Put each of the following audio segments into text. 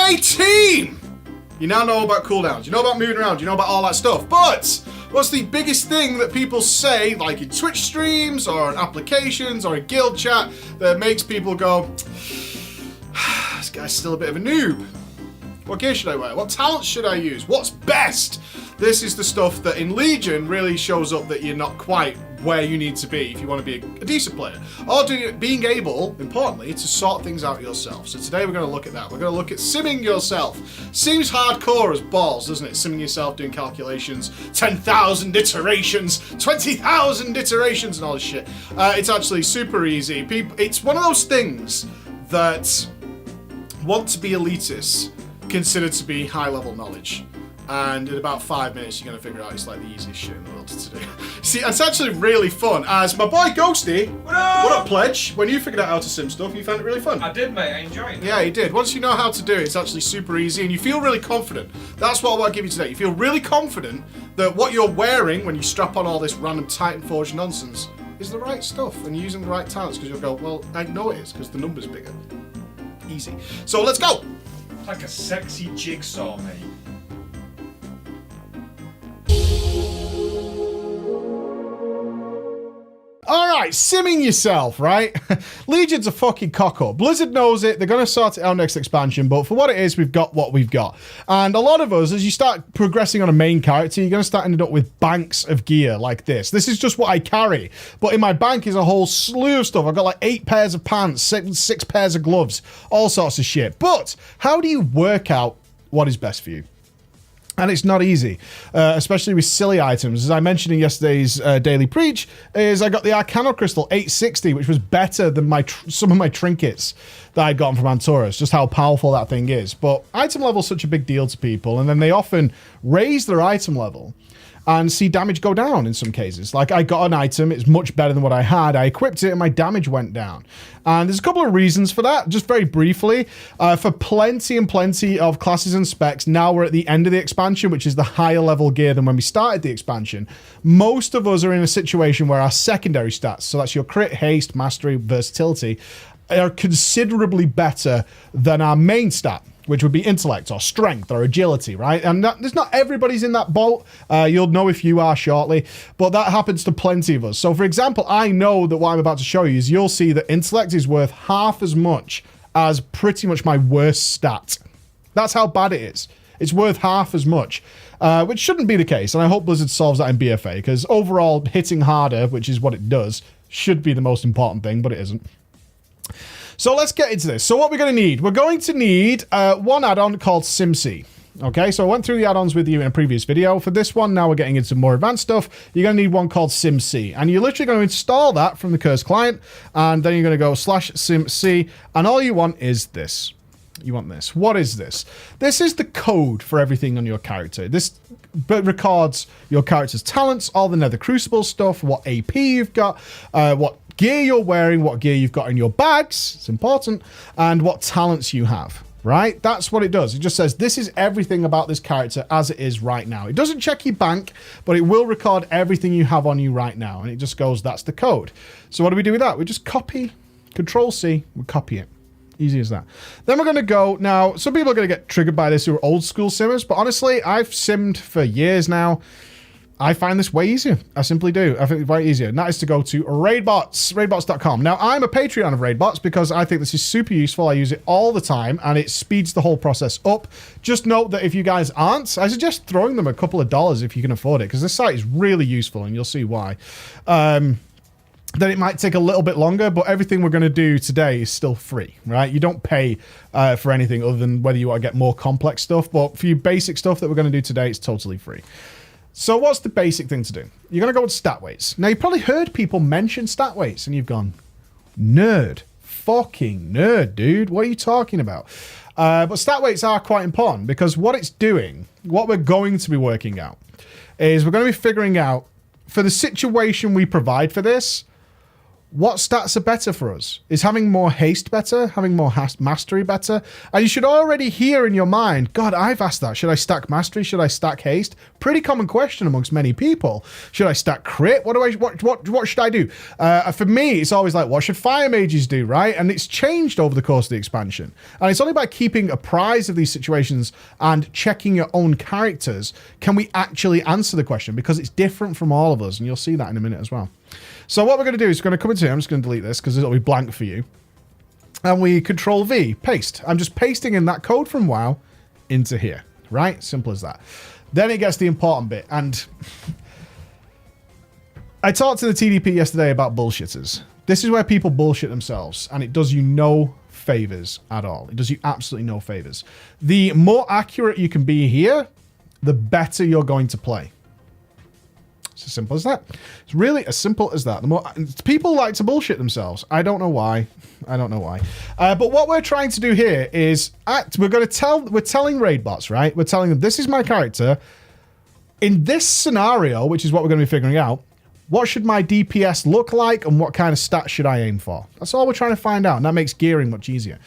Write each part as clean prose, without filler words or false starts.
18! You now know about cooldowns, you know about moving around, you know about all that stuff, but what's the biggest thing that people say, like in Twitch streams, or in applications, or in guild chat, that makes people go, this guy's still a bit of a noob? What gear should I wear? What talents should I use? What's best? This is the stuff that in Legion really shows up that you're not quite where you need to be if you want to be a decent player. Or being able, importantly, to sort things out yourself. So today we're going to look at that. We're going to look at simming yourself. Seems hardcore as balls, doesn't it? Simming yourself, doing calculations, 10,000 iterations, 20,000 iterations and all this shit. It's actually super easy. It's one of those things that want to be elitists considered to be high-level knowledge. And in about 5 minutes, you're going to figure out it's like the easiest shit in the world to do. See, it's actually really fun. As my boy Ghosty, what up, Pledge? When you figured out how to sim stuff, you found it really fun. I did, mate. I enjoyed it. Yeah, you did. Once you know how to do it, it's actually super easy, and you feel really confident. That's what I want to give you today. You feel really confident that what you're wearing when you strap on all this random Titan Forge nonsense is the right stuff, and you're using the right talents, because you'll go, well, I know it is, because the number's bigger. Easy. So let's go. It's like a sexy jigsaw, mate. Alright, simming yourself, right? Legion's a fucking cock-up. Blizzard knows it, they're going to sort it out next expansion, but for what it is, we've got what we've got. And a lot of us, as you start progressing on a main character, you're going to start ending up with banks of gear like this. This is just what I carry, but in my bank is a whole slew of stuff. I've got like 8 pairs of pants, six pairs of gloves, all sorts of shit. But how do you work out what is best for you? And it's not easy, especially with silly items. As I mentioned in yesterday's Daily Preach, is I got the Arcano Crystal 860, which was better than some of my trinkets that I'd gotten from Antorus, just how powerful that thing is. But item level is such a big deal to people, and then they often raise their item level and see damage go down in some cases. Like, I got an item, it's much better than what I had. I equipped it and my damage went down. And there's a couple of reasons for that, just very briefly. For plenty and plenty of classes and specs, now we're at the end of the expansion, which is the higher level gear than when we started the expansion. Most of us are in a situation where our secondary stats, so that's your crit, haste, mastery, versatility, are considerably better than our main stat, which would be intellect or strength or agility, right? And there's not everybody's in that boat. You'll know if you are shortly, but that happens to plenty of us. So for example, I know that what I'm about to show you is you'll see that intellect is worth half as much as pretty much my worst stat. That's how bad it is. It's worth half as much, which shouldn't be the case. And I hope Blizzard solves that in BFA, because overall hitting harder, which is what it does, should be the most important thing, but it isn't. So let's get into this. So what we're going to need, we're going to need one add-on called SimC. Okay, so I went through the add-ons with you in a previous video. For this one, now we're getting into more advanced stuff. You're going to need one called SimC, and you're literally going to install that from the Curse client, and then you're going to go /SimC, and all you want is this. You want this. What is this? This is the code for everything on your character. This records your character's talents, all the Nether Crucible stuff, what AP you've got, what gear you're wearing, what gear you've got in your bags, it's important, and what talents you have, right? That's what it does. It just says this is everything about this character as it is right now. It doesn't check your bank, but it will record everything you have on you right now, and it just goes, that's the code. So what do we do with that? We just copy, Control-C, we copy it. Easy as that. Then we're going to go, now, some people are going to get triggered by this who are old school simmers, but honestly, I've simmed for years now. I find this way easier. I simply do. I think it's way easier. And that is to go to Raidbots, raidbots.com. Now, I'm a Patreon of Raidbots because I think this is super useful. I use it all the time, and it speeds the whole process up. Just note that if you guys aren't, I suggest throwing them a couple of dollars if you can afford it, because this site is really useful, and you'll see why. Then it might take a little bit longer, but everything we're going to do today is still free, right? You don't pay for anything other than whether you want to get more complex stuff, but for your basic stuff that we're going to do today, it's totally free. So what's the basic thing to do? You're going to go with stat weights. Now, you've probably heard people mention stat weights, and you've gone, nerd. Fucking nerd, dude. What are you talking about? But stat weights are quite important, because what it's doing, what we're going to be working out, is we're going to be figuring out, for the situation we provide for this, what stats are better for us? Is having more haste better? Having more mastery better? And you should already hear in your mind, God, I've asked that. Should I stack mastery? Should I stack haste? Pretty common question amongst many people. Should I stack crit? What should I do? For me, it's always like, what should fire mages do, right? And it's changed over the course of the expansion. And it's only by keeping apprised of these situations and checking your own characters can we actually answer the question, because it's different from all of us. And you'll see that in a minute as well. So what we're going to do is we're going to come into here. I'm just going to delete this because it'll be blank for you. And we Control V, paste. I'm just pasting in that code from WoW into here, right? Simple as that. Then it gets the important bit. And I talked to the TDP yesterday about bullshitters. This is where people bullshit themselves, and it does you no favors at all. It does you absolutely no favors. The more accurate you can be here, the better you're going to play. It's as simple as that. It's really as simple as that. The more people like to bullshit themselves. I don't know why. I don't know why. But what we're trying to do here is we're telling raid bots, right? We're telling them this is my character. In this scenario, which is what we're going to be figuring out, what should my DPS look like and what kind of stats should I aim for? That's all we're trying to find out, and that makes gearing much easier.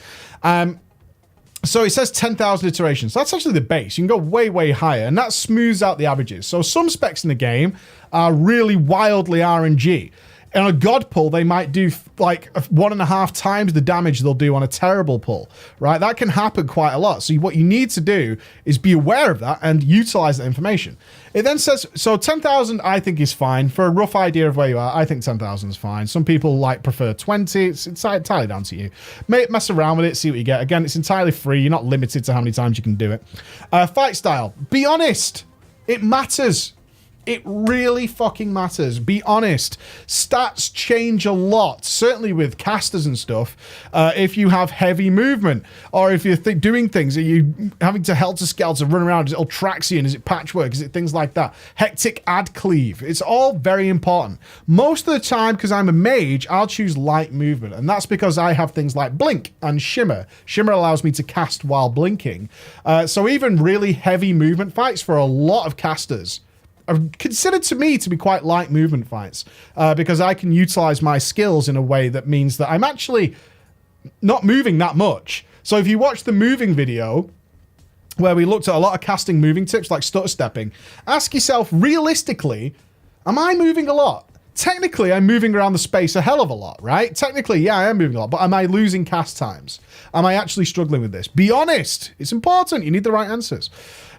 So it says 10,000 iterations. That's actually the base. You can go way, way higher, and that smooths out the averages. So some specs in the game are really wildly RNG. On a god pull, they might do like 1.5 times the damage they'll do on a terrible pull, right? That can happen quite a lot. So what you need to do is be aware of that and utilize that information. It then says, so 10,000 I think is fine. For a rough idea of where you are, I think 10,000 is fine. Some people prefer 20. It's entirely down to you. Mess around with it, see what you get. Again, it's entirely free. You're not limited to how many times you can do it. Fight style. Be honest. It matters. It really fucking matters. Be honest. Stats change a lot, certainly with casters and stuff. If you have heavy movement, or if you're doing things, are you having to helter-skelter run around? Is it Ultraxian? Is it patchwork? Is it things like that? Hectic ad cleave. It's all very important. Most of the time, because I'm a mage, I'll choose light movement, and that's because I have things like blink and shimmer. Shimmer allows me to cast while blinking. So even really heavy movement fights for a lot of casters are considered to me to be quite light movement fights, because I can utilize my skills in a way that means that I'm actually not moving that much. So if you watch the moving video, where we looked at a lot of casting moving tips like stutter stepping, ask yourself, realistically, am I moving a lot? Technically, I'm moving around the space a hell of a lot, right? Technically, yeah, I am moving a lot, but am I losing cast times? Am I actually struggling with this? Be honest. It's important. You need the right answers.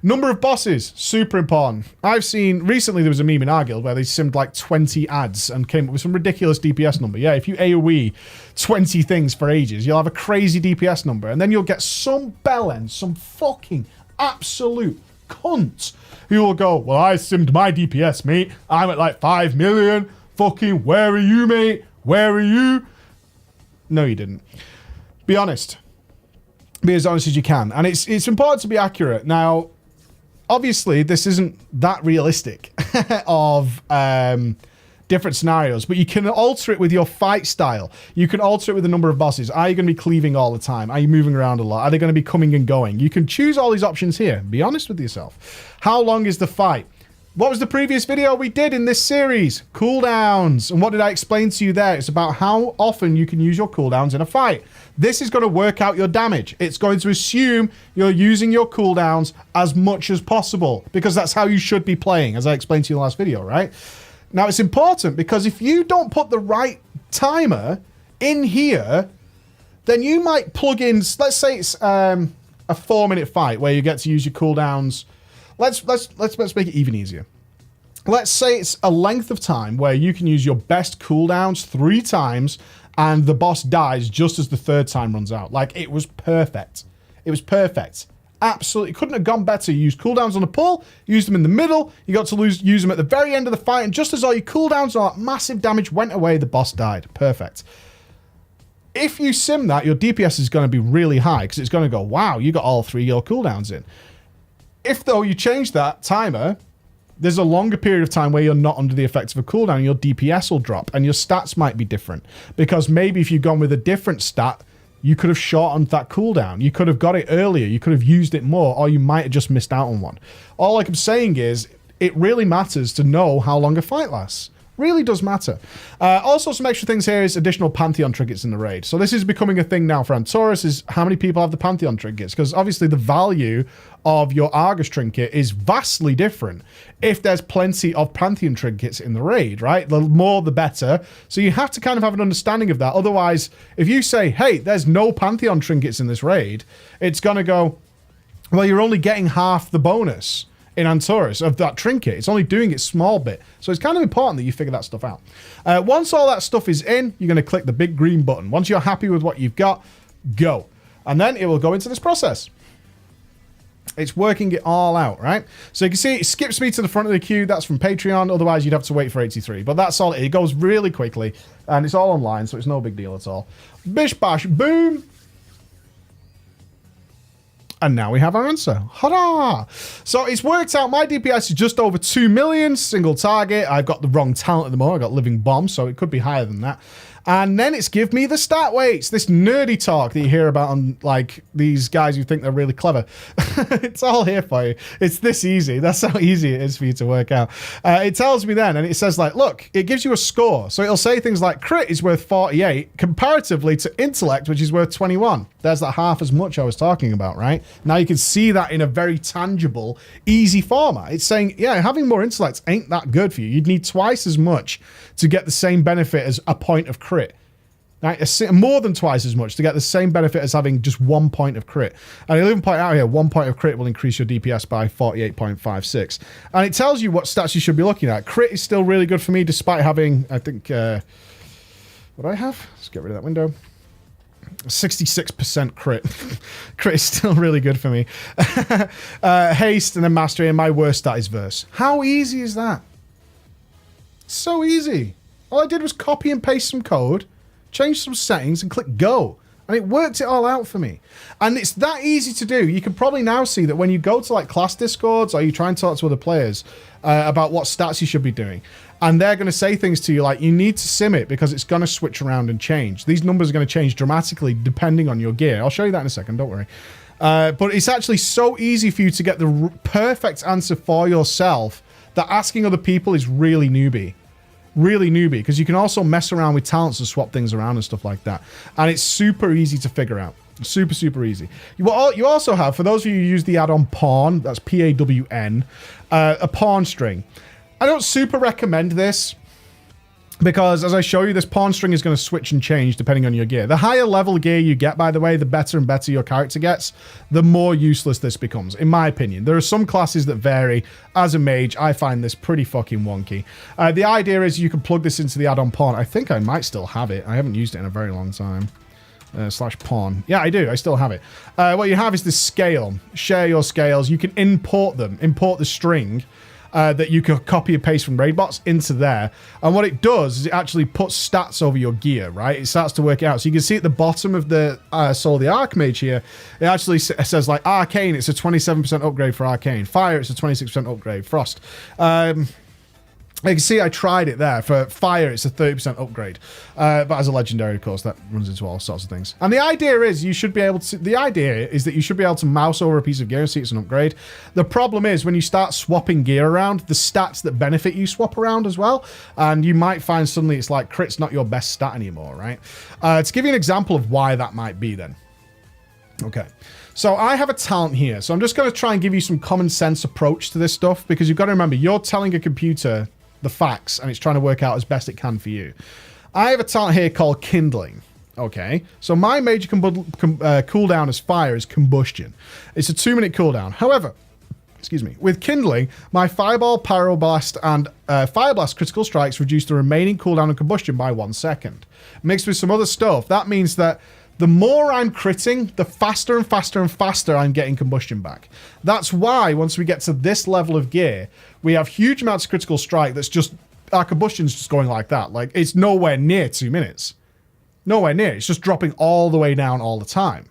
Number of bosses, super important. I've seen, recently there was a meme in our guild where they simmed like 20 ads and came up with some ridiculous DPS number. Yeah, if you AoE 20 things for ages, you'll have a crazy DPS number, and then you'll get some bellend, some fucking absolute cunt who will go, well, I simmed my DPS, mate. I'm at like 5 million. Fucking, where are you, mate? Where are you? No, you didn't. Be honest. Be as honest as you can. And it's important to be accurate. Now, obviously, this isn't that realistic of different scenarios, but you can alter it with your fight style. You can alter it with the number of bosses. Are you going to be cleaving all the time? Are you moving around a lot? Are they going to be coming and going? You can choose all these options here. Be honest with yourself. How long is the fight? What was the previous video we did in this series? Cooldowns. And what did I explain to you there? It's about how often you can use your cooldowns in a fight. This is going to work out your damage. It's going to assume you're using your cooldowns as much as possible, because that's how you should be playing, as I explained to you in the last video, right? Now, it's important because if you don't put the right timer in here, then you might plug in, let's say it's a 4-minute fight where you get to use your cooldowns. Let's make it even easier. Let's say it's a length of time where you can use your best cooldowns 3 times and the boss dies just as the 3rd time runs out. Like, it was perfect. It was perfect. Absolutely. Couldn't have gone better. You used cooldowns on the pull, used them in the middle, you got to use them at the very end of the fight, and just as all your cooldowns and all that massive damage went away, the boss died. Perfect. If you sim that, your DPS is going to be really high because it's going to go, wow, you got all 3 your cooldowns in. If, though, you change that timer, there's a longer period of time where you're not under the effects of a cooldown, your DPS will drop, and your stats might be different. Because maybe if you'd gone with a different stat, you could have shortened that cooldown. You could have got it earlier. You could have used it more, or you might have just missed out on one. All I'm saying is, it really matters to know how long a fight lasts. Really does matter. Also, some extra things here is additional Pantheon trinkets in the raid. So this is becoming a thing now for Antorus, is how many people have the Pantheon trinkets? Because obviously the value of your Argus trinket is vastly different if there's plenty of Pantheon trinkets in the raid, right? The more, the better. So you have to kind of have an understanding of that. Otherwise, if you say, hey, there's no Pantheon trinkets in this raid, it's going to go, well, you're only getting half the bonus in Antorus of that trinket. It's only doing its small bit. So it's kind of important that you figure that stuff out. Once all that stuff is in, you're going to click the big green button. Once you're happy with what you've got, go. And then it will go into this process. It's working it all out, right? So you can see it skips me to the front of the queue. That's from Patreon. Otherwise, you'd have to wait for 83. But that's all. It goes really quickly. And it's all online, so it's no big deal at all. Bish, bash, boom. And now we have our answer. Hurrah! So it's worked out. My DPS is just over 2 million, single target. I've got the wrong talent at the moment. I've got Living Bomb, so it could be higher than that. And then it's give me the stat weights. This nerdy talk that you hear about on, like, these guys who think they're really clever. It's all here for you. It's this easy. That's how easy it is for you to work out. It tells me then, and it says, like, look, it gives you a score. So it'll say things like crit is worth 48 comparatively to intellect, which is worth 21. There's that half as much I was talking about, right? Now you can see that in a very tangible, easy format. It's saying, yeah, having more intellect ain't that good for you. You'd need twice as much to get the same benefit as a point of crit. Right? More than twice as much to get the same benefit as having just 1 point of crit. And I'll even point out here, 1 point of crit will increase your DPS by 48.56. And it tells you what stats you should be looking at. Crit is still really good for me, despite having, I think, what do I have? Let's get rid of that window. 66% crit. Crit is still really good for me. Haste and then mastery, and my worst stat is verse. How easy is that? So easy. All I did was copy and paste some code, change some settings, and click go. And it worked it all out for me. And it's that easy to do. You can probably now see that when you go to like class discords or you try and talk to other players about what stats you should be doing, and they're going to say things to you like, you need to sim it because it's going to switch around and change. These numbers are going to change dramatically depending on your gear. I'll show you that in a second, don't worry. But it's actually so easy for you to get the perfect answer for yourself that asking other people is really newbie. Really newbie, because you can also mess around with talents and swap things around and stuff like that. And it's super easy to figure out. Super, super easy. You also have, for those of you who use the add-on pawn, that's P-A-W-N, a pawn string. I don't super recommend this because, as I show you, this pawn string is going to switch and change depending on your gear. The higher level gear you get, by the way, the better and better your character gets, the more useless this becomes, in my opinion. There are some classes that vary. As a mage, I find this pretty fucking wonky. The idea is you can plug this into the add-on pawn. I think I might still have it. I haven't used it in a very long time. Slash pawn. Yeah, I do. I still have it. What you have is this scale. Share your scales. You can import them. Import the string that you can copy and paste from raid bots into there. And what it does is it actually puts stats over your gear, right? It starts to work it out. So you can see at the bottom of the Soul of the Archmage here, it actually says like Arcane, it's a 27% upgrade for Arcane. Fire, it's a 26% upgrade. Frost. You can see I tried it there. For fire, it's a 30% upgrade. But as a legendary, of course, that runs into all sorts of things. And the idea is you should be able to... The idea is that you should be able to mouse over a piece of gear and see it's an upgrade. The problem is when you start swapping gear around, the stats that benefit you swap around as well. And you might find suddenly it's like crit's not your best stat anymore, right? To give you an example of why that might be then. Okay. So I have a talent here. So I'm just going to try and give you some common sense approach to this stuff because you've got to remember, you're telling a computer the facts and it's trying to work out as best it can for you. I have a talent here called kindling. Okay, so my major cooldown as fire is combustion. It's a 2-minute cooldown. However, excuse me, with kindling, my fireball, pyroblast, and fireblast critical strikes reduce the remaining cooldown of combustion by 1 second. Mixed with some other stuff, that means that the more I'm critting, the faster and faster and faster I'm getting combustion back. That's why once we get to this level of gear, we have huge amounts of critical strike that's just, our combustion's just going like that. Like, it's nowhere near 2 minutes. Nowhere near. It's just dropping all the way down all the time.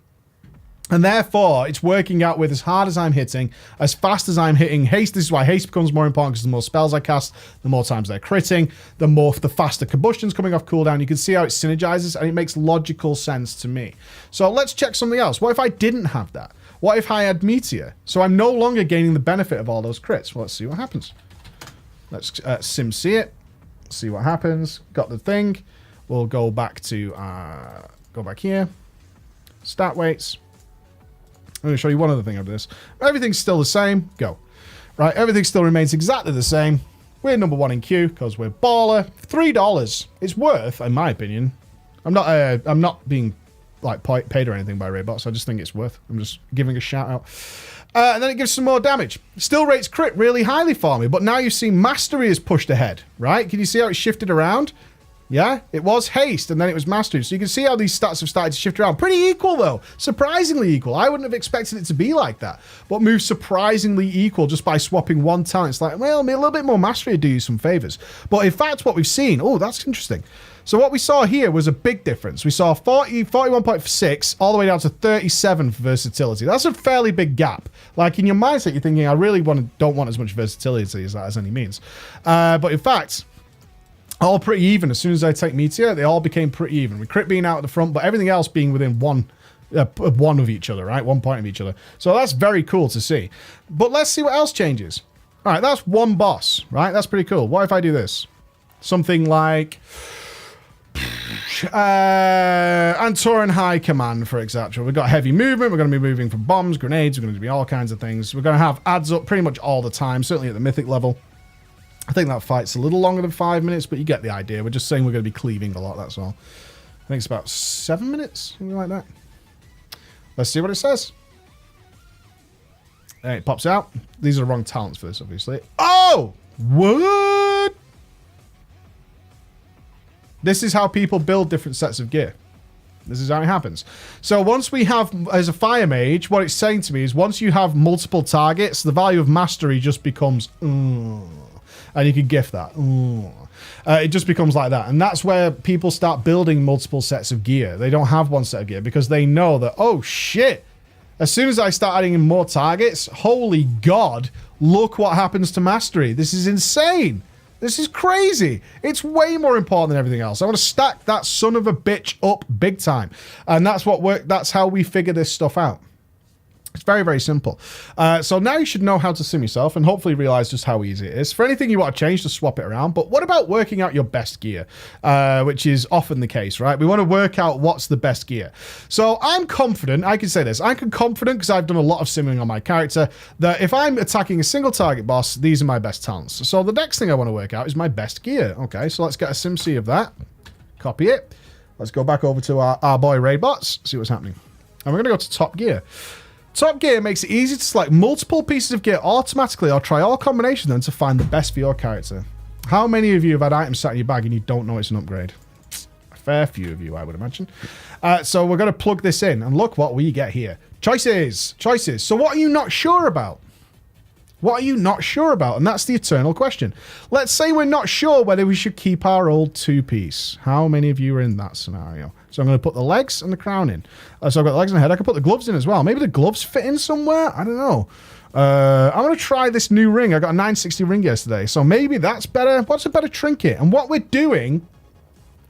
And therefore, it's working out with as hard as I'm hitting, as fast as I'm hitting haste. This is why haste becomes more important, because the more spells I cast, the more times they're critting, the faster combustion's coming off cooldown. You can see how it synergizes, and it makes logical sense to me. So let's check something else. What if I didn't have that? What if I had Meteor? So I'm no longer gaining the benefit of all those crits. Well, let's see what happens. Let's sim see it. See what happens. Got the thing. We'll go back to, go back here. Stat weights. I'm going to show you one other thing out of this. Everything's still the same. Go. Right, everything still remains exactly the same. We're number 1 in queue because we're baller. $3. It's worth, in my opinion. I'm not being like paid or anything by Raybots. I just think it's worth. I'm just giving a shout out. And then it gives some more damage. Still rates crit really highly for me, but now you see mastery is pushed ahead, right? Can you see how it shifted around? Yeah, it was haste, and then it was mastery. So you can see how these stats have started to shift around. Pretty equal, though. Surprisingly equal. I wouldn't have expected it to be like that. But moves surprisingly equal just by swapping one talent. It's like, well, a little bit more mastery would do you some favors. But in fact, what we've seen... Oh, that's interesting. So what we saw here was a big difference. We saw 41.6 all the way down to 37 for versatility. That's a fairly big gap. Like, in your mindset, you're thinking, I really don't want as much versatility as that as any means. But in fact... all pretty even. As soon as I take Meteor, they all became pretty even. With crit being out at the front, but everything else being within one of each other, right? 1 point of each other. So that's very cool to see. But let's see what else changes. All right, that's one boss, right? That's pretty cool. What if I do this? Something like... Antoran High Command, for example. We've got heavy movement. We're going to be moving from bombs, grenades. We're going to be all kinds of things. We're going to have adds up pretty much all the time, certainly at the mythic level. I think that fight's a little longer than 5 minutes, but you get the idea. We're just saying we're going to be cleaving a lot, that's all. I think it's about 7 minutes, something like that. Let's see what it says. And it pops out. These are the wrong talents for this, obviously. Oh! What? This is how people build different sets of gear. This is how it happens. So once we have, as a fire mage, what it's saying to me is once you have multiple targets, the value of mastery just becomes... and you can gift that. It just becomes like that. And that's where people start building multiple sets of gear. They don't have one set of gear because they know that, oh shit, as soon as I start adding in more targets, holy God, look what happens to mastery. This is insane. This is crazy. It's way more important than everything else. I want to stack that son of a bitch up big time. And that's how we figure this stuff out. It's very, very simple. So now you should know how to sim yourself and hopefully realize just how easy it is. For anything you want to change, just swap it around. But what about working out your best gear? Which is often the case, right? We want to work out what's the best gear. So I'm confident, I can say this, I'm confident because I've done a lot of simming on my character, that if I'm attacking a single target boss, these are my best talents. So the next thing I want to work out is my best gear. Okay, so let's get a sim C of that. Copy it. Let's go back over to our boy Raidbots, see what's happening. And we're going to go to top gear. Top gear makes it easy to select multiple pieces of gear automatically or try all combinations then to find the best for your character. How many of you have had items sat in your bag and you don't know it's an upgrade? A fair few of you, I would imagine. So we're going to plug this in and look what we get here. Choices. Choices. So what are you not sure about? What are you not sure about? And that's the eternal question. Let's say we're not sure whether we should keep our old two-piece. How many of you are in that scenario? So I'm going to put the legs and the crown in. So I've got the legs and the head. I can put the gloves in as well. Maybe the gloves fit in somewhere? I don't know. I'm going to try this new ring. I got a 960 ring yesterday. So maybe that's better. What's a better trinket? And what we're doing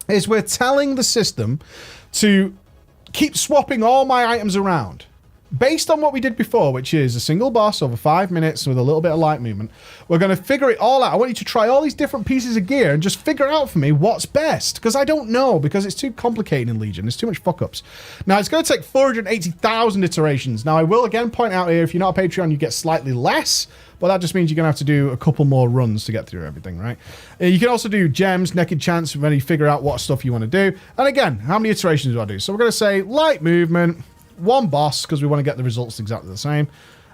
is we're telling the system to keep swapping all my items around. Based on what we did before, which is a single boss over 5 minutes with a little bit of light movement, we're going to figure it all out. I want you to try all these different pieces of gear and just figure out for me what's best. Because I don't know, because it's too complicated in Legion. There's too much fuck-ups. Now, it's going to take 480,000 iterations. Now, I will again point out here, if you're not a Patreon, you get slightly less. But that just means you're going to have to do a couple more runs to get through everything, right? You can also do gems, naked chance, when you figure out what stuff you want to do. And again, how many iterations do I do? So we're going to say light movement, one boss, because we want to get the results exactly the same,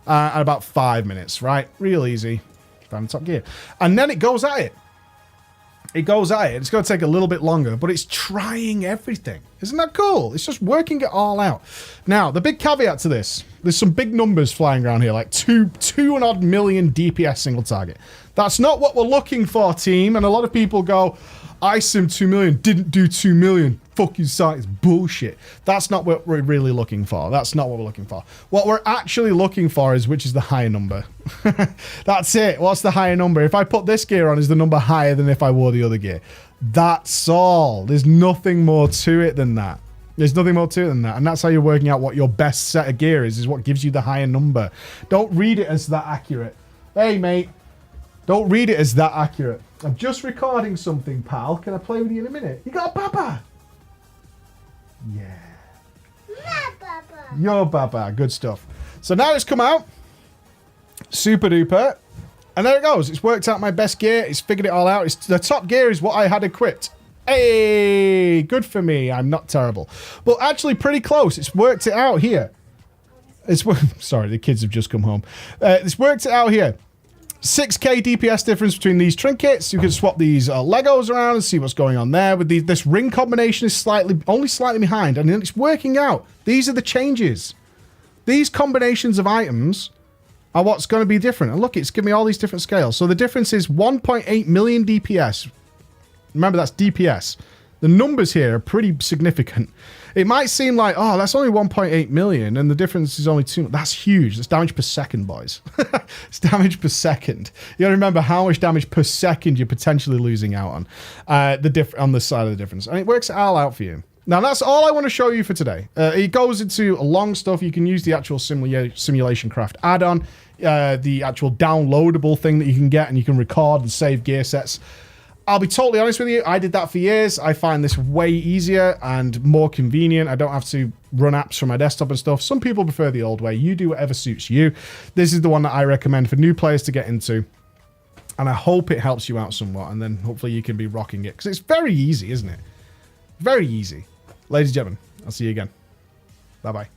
at about 5 minutes, right? Real easy. Find top gear. And then it goes at it. It goes at it. It's going to take a little bit longer, but it's trying everything. Isn't that cool? It's just working it all out. Now, the big caveat to this, there's some big numbers flying around here, like 2 and odd million DPS single target. That's not what we're looking for, team. And a lot of people go, I sim 2 million, didn't do 2 million. Fucking site is bullshit. That's not what we're really looking for. That's not what we're looking for. What we're actually looking for is which is the higher number. That's it. What's the higher number? If I put this gear on, is the number higher than if I wore the other gear? That's all. There's nothing more to it than that. There's nothing more to it than that. And that's how you're working out what your best set of gear is what gives you the higher number. Don't read it as that accurate. Hey, mate. Don't read it as that accurate. I'm just recording something, pal. Can I play with you in a minute? You got a Baba? Yeah. My Baba. Your Baba. Good stuff. So now it's come out. Super duper. And there it goes. It's worked out my best gear. It's figured it all out. The top gear is what I had equipped. Hey, good for me. I'm not terrible. But actually pretty close. It's worked it out here. Sorry, the kids have just come home. It's worked it out here. 6k DPS difference between these trinkets. You can swap these Legos around and see what's going on there. With this ring combination is only slightly behind, and it's working out. These are the changes. These combinations of items are what's going to be different. And look, it's giving me all these different scales. So the difference is 1.8 million DPS. Remember, that's DPS. The numbers here are pretty significant. It might seem like, oh, that's only 1.8 million, and the difference is only 2. That's huge. That's damage per second, boys. It's damage per second. You got to remember how much damage per second you're potentially losing out on on the side of the difference. And it works all out for you. Now, that's all I want to show you for today. It goes into long stuff. You can use the actual Sumulationcraft add-on, the actual downloadable thing that you can get, and you can record and save gear sets. I'll be totally honest with you, I did that for years. I find this way easier and more convenient. I don't have to run apps from my desktop and stuff. Some people prefer the old way. You do whatever suits you. This is the one that I recommend for new players to get into. And I hope it helps you out somewhat, and then hopefully you can be rocking it. Because it's very easy, isn't it? Very easy. Ladies and gentlemen, I'll see you again. Bye-bye.